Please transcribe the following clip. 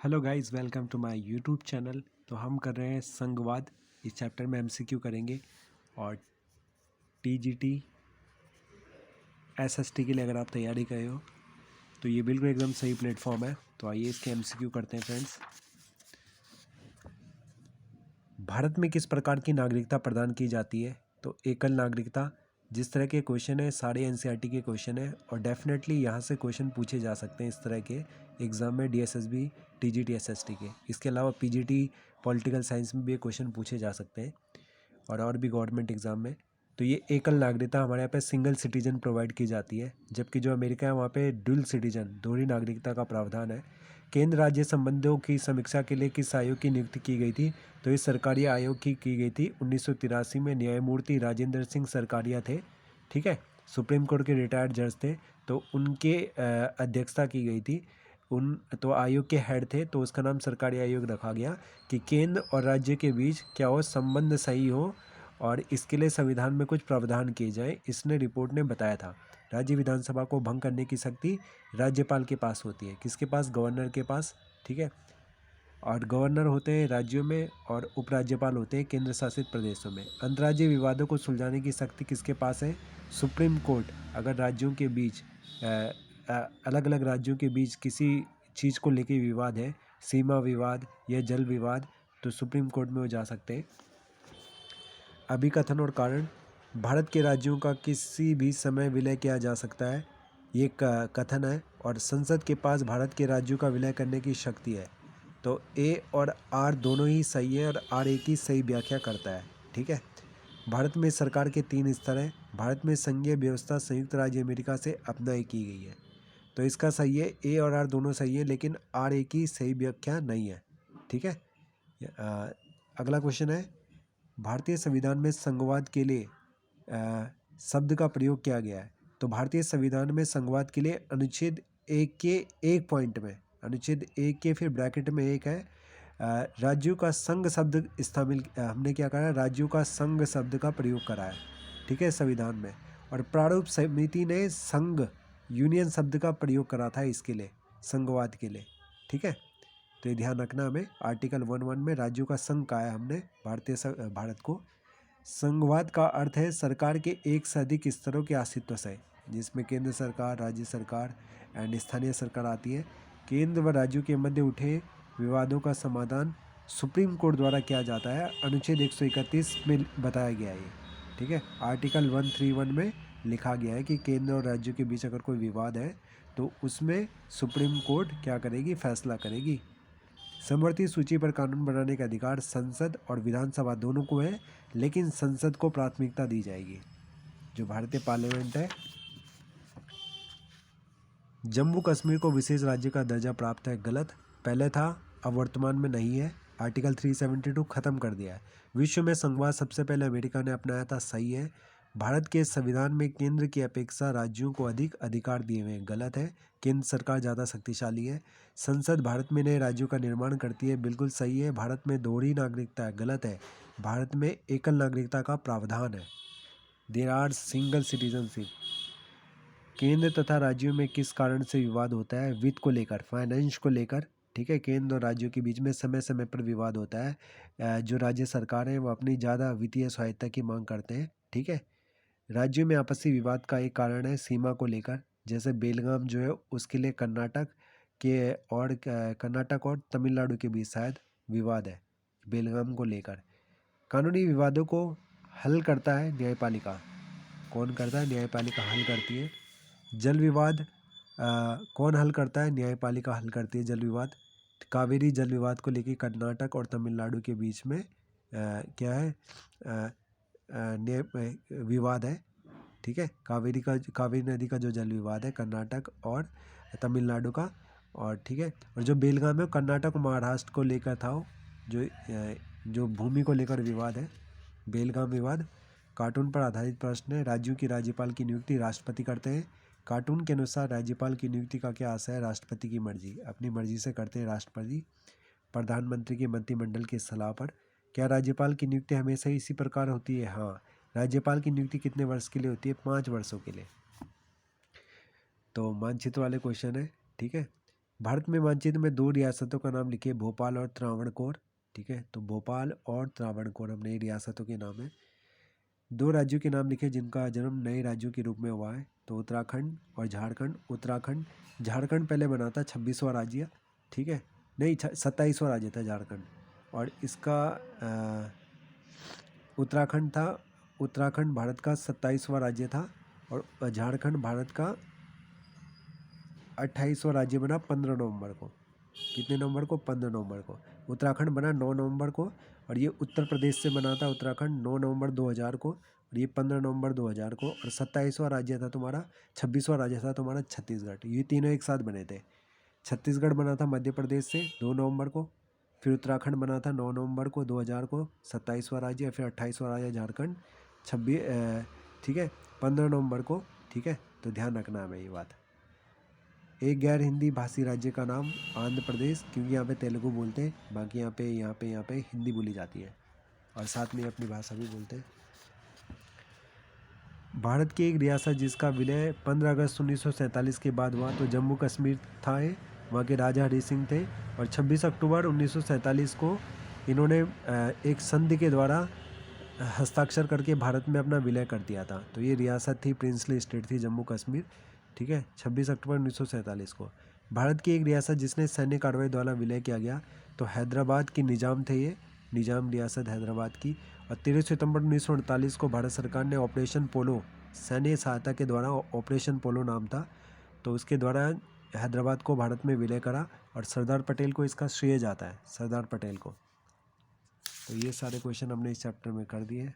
Hello guys, welcome to my YouTube channel. तो हम कर रहे हैं संघवाद। इस चैप्टर में एमसीक्यू करेंगे और टीजीटी एसएसटी के लिए अगर आप तैयारी कर रहे हो तो ये बिल्कुल एकदम सही प्लेटफॉर्म है। तो आइए इसके एमसीक्यू करते हैं फ्रेंड्स। भारत में किस प्रकार की नागरिकता प्रदान की जाती है? तो एकल नागरिकता। जिस तरह के क्वेश्चन है सारे एनसीईआरटी के क्वेश्चन है और डेफिनेटली यहाँ से क्वेश्चन पूछे जा सकते हैं इस तरह के एग्ज़ाम में, डीएसएसबी, टीजीटी, एसएसटी के। इसके अलावा पीजीटी पॉलिटिकल साइंस में भी क्वेश्चन पूछे जा सकते हैं और भी गवर्नमेंट एग्ज़ाम में। तो ये एकल नागरिकता हमारे यहाँ पे सिंगल सिटीजन प्रोवाइड की जाती है, जबकि जो अमेरिका है वहाँ पे डुअल सिटीजन, दोहरी नागरिकता का प्रावधान है। केंद्र राज्य संबंधों की समीक्षा के लिए किस आयोग की नियुक्ति की गई थी? तो इस सरकारी आयोग की गई थी 1983 में। न्यायमूर्ति राजेंद्र सिंह सरकारिया थे, ठीक है, सुप्रीम कोर्ट के रिटायर्ड जज थे। तो उनके अध्यक्षता की गई थी। उन तो आयोग के हेड थे, तो उसका नाम सरकारी आयोग रखा गया कि केंद्र और राज्य के बीच क्या हो, संबंध सही हो और इसके लिए संविधान में कुछ प्रावधान किए जाएं। इसने रिपोर्ट ने बताया था। राज्य विधानसभा को भंग करने की शक्ति राज्यपाल के पास होती है। किसके पास? गवर्नर के पास, ठीक है। और गवर्नर होते हैं राज्यों में और उपराज्यपाल होते हैं केंद्र शासित प्रदेशों में। अंतर्राज्यीय विवादों को सुलझाने की शक्ति किसके पास है? Supreme court. अगर राज्यों के बीच अलग अलग राज्यों के बीच किसी चीज़ को लेकर विवाद है, सीमा विवाद या जल विवाद, तो सुप्रीम कोर्ट में वो जा सकते हैं। अभिकथन और कारण। भारत के राज्यों का किसी भी समय विलय किया जा सकता है, ये कथन है। और संसद के पास भारत के राज्यों का विलय करने की शक्ति है। तो ए और आर दोनों ही सही है और आर एक ही सही व्याख्या करता है, ठीक है। भारत में सरकार के 3 स्तर हैं। भारत में संघीय व्यवस्था संयुक्त राज्य अमेरिका से अपनाई की गई है। तो इसका सही है, ए और आर दोनों सही है, लेकिन आर एक ही सही व्याख्या नहीं है, ठीक है। अगला क्वेश्चन है, भारतीय संविधान में संघवाद के लिए शब्द का प्रयोग किया गया है। तो भारतीय संविधान में संघवाद के लिए अनुच्छेद 1 के 1 पॉइंट में, अनुच्छेद 1 के फिर ब्रैकेट में 1 है, राज्यों का संघ शब्द इस्तेमाल, हमने क्या करा, राज्यों का संघ शब्द का प्रयोग करा है, ठीक है, संविधान में। और प्रारूप समिति ने संघ, यूनियन शब्द का प्रयोग करा था इसके लिए, संघवाद के लिए, ठीक है। तो ये ध्यान रखना हमें। आर्टिकल 1(1) में राज्यों का संघ कहा है हमने भारत को। संघवाद का अर्थ है सरकार के एक से अधिक स्तरों के अस्तित्व से, जिसमें केंद्र सरकार, राज्य सरकार एंड स्थानीय सरकार आती है। केंद्र व राज्यों के मध्य उठे विवादों का समाधान सुप्रीम कोर्ट द्वारा किया जाता है। अनुच्छेद 131 में बताया गया है ये, ठीक है। आर्टिकल 131 में लिखा गया है कि केंद्र और राज्यों के बीच अगर कोई विवाद है तो उसमें सुप्रीम कोर्ट क्या करेगी? फैसला करेगी। समवर्ती सूची पर कानून बनाने का अधिकार संसद और विधानसभा दोनों को है, लेकिन संसद को प्राथमिकता दी जाएगी, जो भारतीय पार्लियामेंट है। जम्मू कश्मीर को विशेष राज्य का दर्जा प्राप्त है, गलत। पहले था, अब वर्तमान में नहीं है। आर्टिकल 372 खत्म कर दिया है। विश्व में संघवाद सबसे पहले अमेरिका ने अपनाया था, सही है। भारत के संविधान में केंद्र की अपेक्षा राज्यों को अधिक अधिकार दिए हुए हैं, गलत है। केंद्र सरकार ज़्यादा शक्तिशाली है। संसद भारत में नए राज्यों का निर्माण करती है, बिल्कुल सही है। भारत में दोहरी नागरिकता है, गलत है। भारत में एकल नागरिकता का प्रावधान है, देयर आर सिंगल सिटीजनशिप। केंद्र तथा राज्यों में किस कारण से विवाद होता है? वित्त को लेकर, फाइनेंस को लेकर, ठीक है। केंद्र और राज्यों के बीच में समय समय पर विवाद होता है। जो राज्य सरकार है वो अपनी ज़्यादा वित्तीय सहायता की मांग करते हैं, ठीक है। राज्यों में आपसी विवाद का एक कारण है सीमा को लेकर, जैसे बेलगाम जो है उसके लिए कर्नाटक और तमिलनाडु के बीच शायद विवाद है बेलगाम को लेकर। कानूनी विवादों को हल करता है न्यायपालिका। कौन करता है? न्यायपालिका हल करती है। जल विवाद कौन हल करता है? न्यायपालिका हल करती है जल विवाद। कावेरी जल विवाद को लेकर कर्नाटक और तमिलनाडु के बीच में क्या है? न्याय विवाद है, ठीक है। कावेरी नदी का जो जल विवाद है कर्नाटक और तमिलनाडु का, और ठीक है। और जो बेलगाम है कर्नाटक और महाराष्ट्र को लेकर था, वो जो भूमि को लेकर विवाद है, बेलगाम विवाद। कार्टून पर आधारित प्रश्न है, राज्यों की राज्यपाल की नियुक्ति राष्ट्रपति करते हैं। कार्टून के अनुसार राज्यपाल की नियुक्ति का क्या आशय है? राष्ट्रपति की मर्जी, अपनी मर्जी से करते हैं राष्ट्रपति, प्रधानमंत्री के मंत्रिमंडल की सलाह पर। क्या राज्यपाल की नियुक्ति हमेशा इसी प्रकार होती है? हाँ। राज्यपाल की नियुक्ति कितने वर्ष के लिए होती है? 5 वर्षों के लिए। तो मानचित्र वाले क्वेश्चन है, ठीक है। भारत में मानचित्र में 2 रियासतों का नाम लिखिए, भोपाल और त्रावणकोर। ठीक है, तो भोपाल और त्रावणकोर हमने रियासतों के नाम है। 2 राज्यों के नाम लिखे जिनका जन्म नए राज्यों के रूप में हुआ है, तो उत्तराखंड और झारखंड। उत्तराखंड, झारखंड पहले बना था 26वां राज्य। ठीक है, नहीं 27वां राज्य था झारखंड, और इसका उत्तराखंड था। उत्तराखंड भारत का 27वां राज्य था, और झारखंड भारत का 28वां राज्य बना 15 नवंबर को। कितने नवंबर को? 15 नवंबर को। उत्तराखंड बना 9 नवंबर को, और ये उत्तर प्रदेश से बना था उत्तराखंड 9 नवंबर 2000 को, और ये 15 नवंबर 2000 को। और 27वां राज्य था तुम्हारा, 26वां राज्य था तुम्हारा छत्तीसगढ़। ये तीनों एक साथ बने थे। छत्तीसगढ़ बना था मध्य प्रदेश से 2 नवंबर को, फिर उत्तराखंड बना था 9 नवंबर को 2000 को 27वां राज्य, फिर 28वां राज्य झारखंड 26, ठीक है, 15 नवंबर को। ठीक है, तो ध्यान रखना है ये बात। एक गैर हिंदी भाषी राज्य का नाम आंध्र प्रदेश, क्योंकि यहाँ पे तेलुगु बोलते हैं, बाकी यहाँ पे हिंदी बोली जाती है, और साथ में अपनी भाषा भी बोलते हैं। भारत की एक रियासत जिसका विलय 15 अगस्त 1947 के बाद हुआ, तो जम्मू कश्मीर था। वहाँ के राजा हरि सिंह थे, और 26 अक्टूबर 1947 को इन्होंने एक संधि के द्वारा हस्ताक्षर करके भारत में अपना विलय कर दिया था। तो ये रियासत थी, प्रिंसली स्टेट थी जम्मू कश्मीर। ठीक है, 26 अक्टूबर 1947 को। भारत की एक रियासत जिसने सैन्य कार्रवाई द्वारा विलय किया गया, तो हैदराबाद की निजाम थे ये, निजाम रियासत हैदराबाद की। और 13 सितंबर 1948 को भारत सरकार ने ऑपरेशन पोलो, सैन्य सहायता के द्वारा, ऑपरेशन पोलो नाम था, तो उसके द्वारा हैदराबाद को भारत में विलय करा, और सरदार पटेल को इसका श्रेय जाता है, सरदार पटेल को। तो ये सारे क्वेश्चन हमने इस चैप्टर में कर दिए।